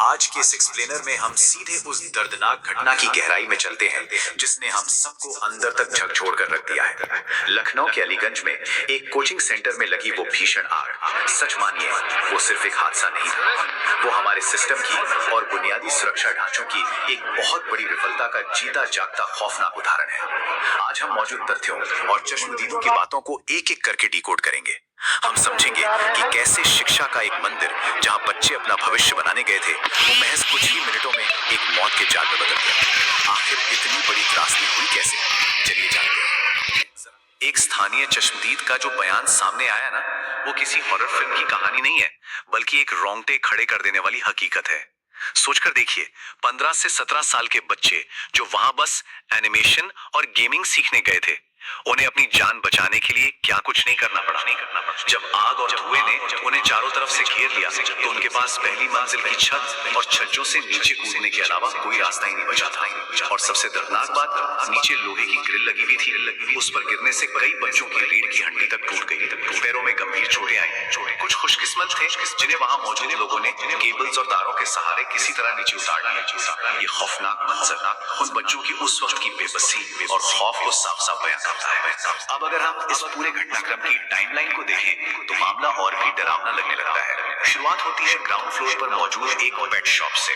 आज के इस एक्सप्लेनर में हम सीधे उस दर्दनाक घटना की गहराई में चलते हैं जिसने हम सबको अंदर तक झकझोर कर रख दिया है। लखनऊ के अलीगंज में एक कोचिंग सेंटर में लगी वो भीषण आग, सच मानिए वो सिर्फ एक हादसा नहीं था, वो हमारे सिस्टम की और बुनियादी सुरक्षा ढांचों की एक बहुत बड़ी विफलता का जीता जागता खौफनाक उदाहरण है। आज हम मौजूद तथ्यों और चश्मदीदों की बातों को एक एक करके डिकोड करेंगे। हम समझेंगे कि कैसे शिक्षा का एक मंदिर जहां बच्चे अपना भविष्य बनाने गए थे, वो महज कुछ ही मिनटों में एक मौत के जाल में बदल गया। आखिर इतनी बड़ी त्रासदी हुई कैसे? चलिए जानते हैं। एक स्थानीय चश्मदीद का जो बयान सामने आया ना, वो किसी हॉरर फिल्म की कहानी नहीं है, बल्कि एक रोंगटे खड़े कर देने वाली हकीकत है। सोचकर देखिए, 15 से 17 साल के बच्चे जो वहां बस एनिमेशन और गेमिंग सीखने गए थे, उन्हें अपनी जान बचाने के लिए क्या कुछ नहीं करना पड़ा। जब आग और धुएं ने उन्हें चारों तरफ से घेर लिया तो उनके पास पहली मंजिल की छत और छज्जों से नीचे कूदने के अलावा कोई रास्ता ही नहीं बचा था। और सबसे दर्दनाक बात, नीचे लोहे की ग्रिल लगी हुई थी, उस पर गिरने से कई बच्चों की रीढ़ की हड्डी तक टूट गई, पैरों में गंभीर चोटें आई। कुछ खुशकिस्मत थे जिन्हें वहां मौजूद लोगों ने केबल्स और तारों के सहारे किसी तरह नीचे उतार दिया। ये खौफनाक मंजर उन बच्चों की उस वक्त की बेबसी और खौफ को साफ साफ बयां करता है। अब अगर हम इस पूरे घटनाक्रम की टाइमलाइन को देखें तो मामला और भी डरावना लगने लगता है। शुरुआत होती है ग्राउंड फ्लोर पर मौजूद एक पेट शॉप से।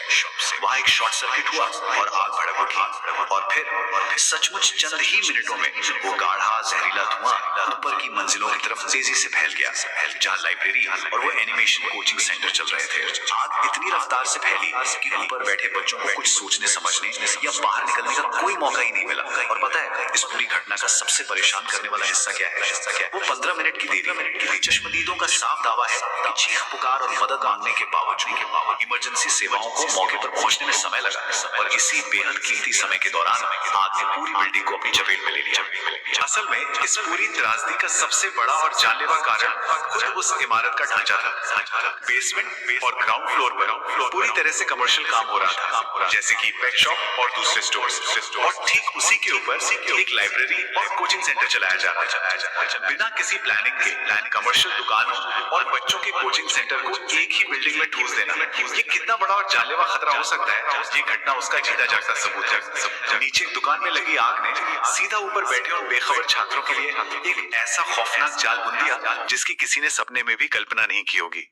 वहां एक शॉर्ट सर्किट हुआ और आग भड़क उठी और फिर सचमुच चंद ही मिनटों में वो गाढ़ा जहरीला धुआं ऊपर की मंजिलों की तरफ तेजी से फैल गया, जहां लाइब्रेरी और वो एनिमेशन कोचिंग सेंटर चल रहे थे। आग इतनी रफ्तार से फैली कि ऊपर बैठे बच्चों को कुछ सोचने समझने या बाहर निकलने का कोई मौका ही नहीं मिला। और पता है इस पूरी घटना का सबसे परेशान करने वाला हिस्सा क्या है? वो 15 मिनट की देरी। चश्मदीदों का साफ दावा है कि चीख पुकार और मदद मांगने के बावजूद इमरजेंसी सेवाओं को मौके पर पहुंचने में समय लगा और इसी बेहद कीमती समय के दौरान आग ने पूरी बिल्डिंग को अपनी चपेट में ले लिया। असल में इस पूरी त्रासदी का सबसे बड़ा और जानलेवा कारण खुद उस इमारत का ढांचा था। बेसमेंट और ग्राउंड फ्लोर पर पूरी तरह से कमर्शियल काम हो रहा था, जैसे कि पेट शॉप और दूसरे स्टोर्स, और ठीक उसी के ऊपर एक लाइब्रेरी और कोचिंग सेंटर चलाया जा रहा है। बिना किसी प्लानिंग के कमर्शियल दुकानों और बच्चों के कोचिंग सेंटर को एक ही बिल्डिंग में ठूस देना, ये कितना बड़ा और जानलेवा खतरा हो सकता है? ये घटना उसका जीता जागता सबूत है। नीचे दुकान में लगी आग ने सीधा ऊपर बैठे और बेखबर छात्रों के लिए एक ऐसा खौफनाक जाल बुन दिया जिसकी किसी ने सपने में भी कल्पना नहीं की होगी।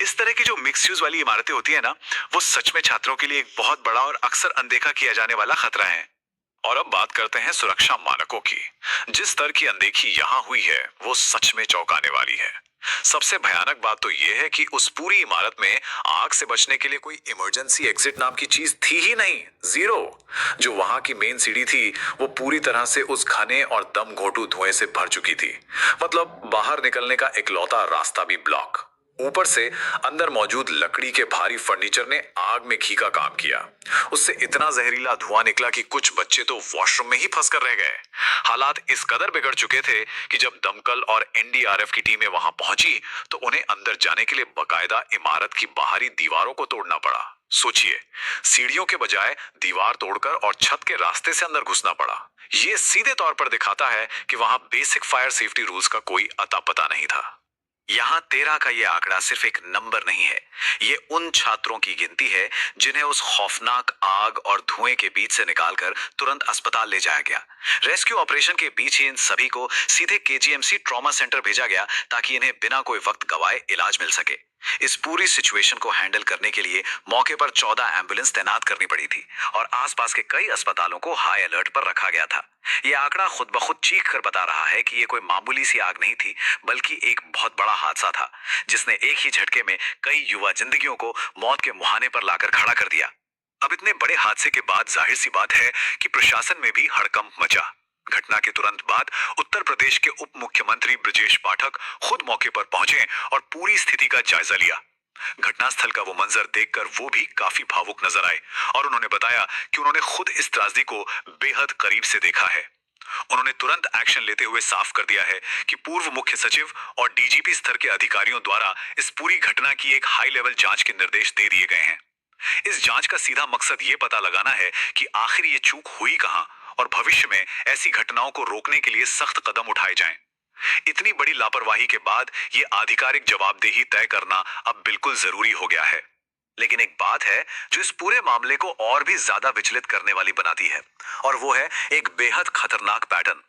इस तरह की जो मिक्स यूज वाली इमारतें होती है ना, वो सच में छात्रों के लिए एक बहुत बड़ा और अक्सर अनदेखा किया जाने वाला खतरा है। और अब बात करते हैं सुरक्षा मानकों की। जिस स्तर की अनदेखी यहाँ हुई है वो सच में चौंकाने वाली है। सबसे भयानक बात तो यह है कि उस पूरी इमारत में आग से बचने के लिए कोई इमरजेंसी एग्जिट नाम की चीज थी ही नहीं, जीरो। जो वहां की मेन सीढ़ी थी वो पूरी तरह से उस घने और दम घोटू धुएं से भर चुकी थी। मतलब बाहर निकलने का इकलौता रास्ता भी ब्लॉक। ऊपर से अंदर मौजूद लकड़ी के भारी फर्नीचर ने आग में घी का काम किया। उससे इतना जहरीला धुआं निकला कि कुछ बच्चे तो वॉशरूम में ही फंस कर रह गए। हालात इस कदर बिगड़ चुके थे कि जब दमकल और एनडीआरएफ की टीमें वहां पहुंची तो उन्हें अंदर जाने के लिए बकायदा इमारत की बाहरी दीवारों को तोड़ना पड़ा। सोचिए, सीढ़ियों के बजाय दीवार तोड़कर और छत के रास्ते से अंदर घुसना पड़ा। ये सीधे तौर पर दिखाता है कि वहां बेसिक फायर सेफ्टी रूल्स का कोई अता पता नहीं था। यहाँ 13 का ये आंकड़ा सिर्फ एक नंबर नहीं है, ये उन छात्रों की गिनती है जिन्हें उस खौफनाक आग और धुएं के बीच से निकालकर तुरंत अस्पताल ले जाया गया। रेस्क्यू ऑपरेशन के बीच ही इन सभी को सीधे केजीएमसी ट्रॉमा सेंटर भेजा गया ताकि इन्हें बिना कोई वक्त गवाए इलाज मिल सके। इस पूरी सिचुएशन को हैंडल करने के लिए मौके पर 14 एम्बुलेंस तैनात करनी पड़ी थी और आसपास के कई अस्पतालों को हाई अलर्ट पर रखा गया था। यह आंकड़ा खुद ब खुद चीख कर बता रहा है कि यह कोई मामूली सी आग नहीं थी, बल्कि एक बहुत बड़ा हादसा था जिसने एक ही झटके में कई युवा जिंदगियों को मौत के मुहाने पर लाकर खड़ा कर दिया। अब इतने बड़े हादसे के बाद जाहिर सी बात है कि प्रशासन में भी हड़कंप मचा। घटना के तुरंत बाद उत्तर प्रदेश के उप मुख्यमंत्री ब्रजेश पाठक खुद मौके पर पहुंचे और पूरी स्थिति का जायजा लिया। घटनास्थल का वो मंजर देखकर वो भी काफी भावुक नजर आए और उन्होंने बताया कि उन्होंने खुद इस त्रासदी को बेहद करीब से देखा है। उन्होंने तुरंत एक्शन लेते हुए साफ कर दिया है कि पूर्व मुख्य सचिव और डीजीपी स्तर के अधिकारियों द्वारा इस पूरी घटना की एक हाई लेवल जांच के निर्देश दे दिए गए हैं। इस जांच का सीधा मकसद ये पता लगाना है कि आखिर ये चूक हुई कहां और भविष्य में ऐसी घटनाओं को रोकने के लिए सख्त कदम उठाए जाएं। इतनी बड़ी लापरवाही के बाद ये आधिकारिक जवाबदेही तय करना अब बिल्कुल जरूरी हो गया है। लेकिन एक बात है जो इस पूरे मामले को और भी ज्यादा विचलित करने वाली बनाती है, और वो है एक बेहद खतरनाक पैटर्न।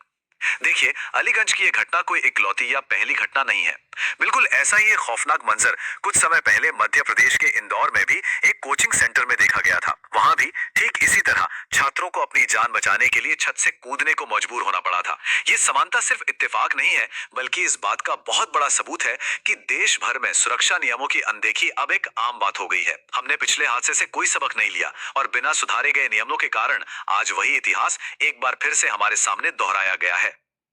देखिए, अलीगंज की यह घटना कोई इकलौती या पहली घटना नहीं है। बिल्कुल ऐसा ही एक खौफनाक मंजर कुछ समय पहले मध्य प्रदेश के इंदौर में भी एक कोचिंग सेंटर में देखा गया था। वहां भी ठीक इसी तरह छात्रों को अपनी जान बचाने के लिए छत से कूदने को मजबूर होना पड़ा था। ये समानता सिर्फ इत्तेफाक नहीं है, बल्कि इस बात का बहुत बड़ा सबूत है कि देश भर में सुरक्षा नियमों की अनदेखी अब एक आम बात हो गई है। हमने पिछले हादसे से कोई सबक नहीं लिया और बिना सुधारे गए नियमों के कारण आज वही इतिहास एक बार फिर से हमारे सामने दोहराया गया है।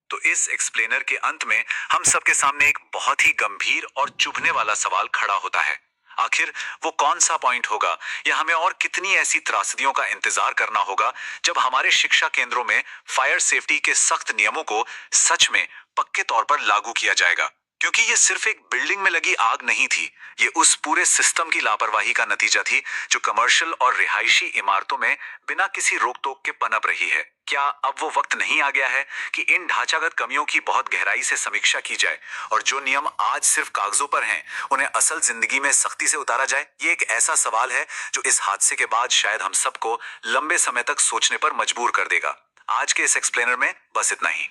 तो इस एक्सप्लेनर के अंत में हम सबके सामने एक बहुत ही गंभीर और चुभने वाला सवाल खड़ा होता है। आखिर वो कौन सा पॉइंट होगा, या हमें और कितनी ऐसी त्रासदियों का इंतजार करना होगा जब हमारे शिक्षा केंद्रों में फायर सेफ्टी के सख्त नियमों को सच में पक्के तौर पर लागू किया जाएगा? क्योंकि ये सिर्फ एक बिल्डिंग में लगी आग नहीं थी, ये उस पूरे सिस्टम की लापरवाही का नतीजा थी जो कमर्शियल और रिहायशी इमारतों में बिना किसी रोक टोक के पनप रही है। क्या अब वो वक्त नहीं आ गया है कि इन ढांचागत कमियों की बहुत गहराई से समीक्षा की जाए और जो नियम आज सिर्फ कागजों पर हैं, उन्हें असल जिंदगी में सख्ती से उतारा जाए? ये एक ऐसा सवाल है जो इस हादसे के बाद शायद हम सबको लंबे समय तक सोचने पर मजबूर कर देगा। आज के इस एक्सप्लेनर में बस इतना ही।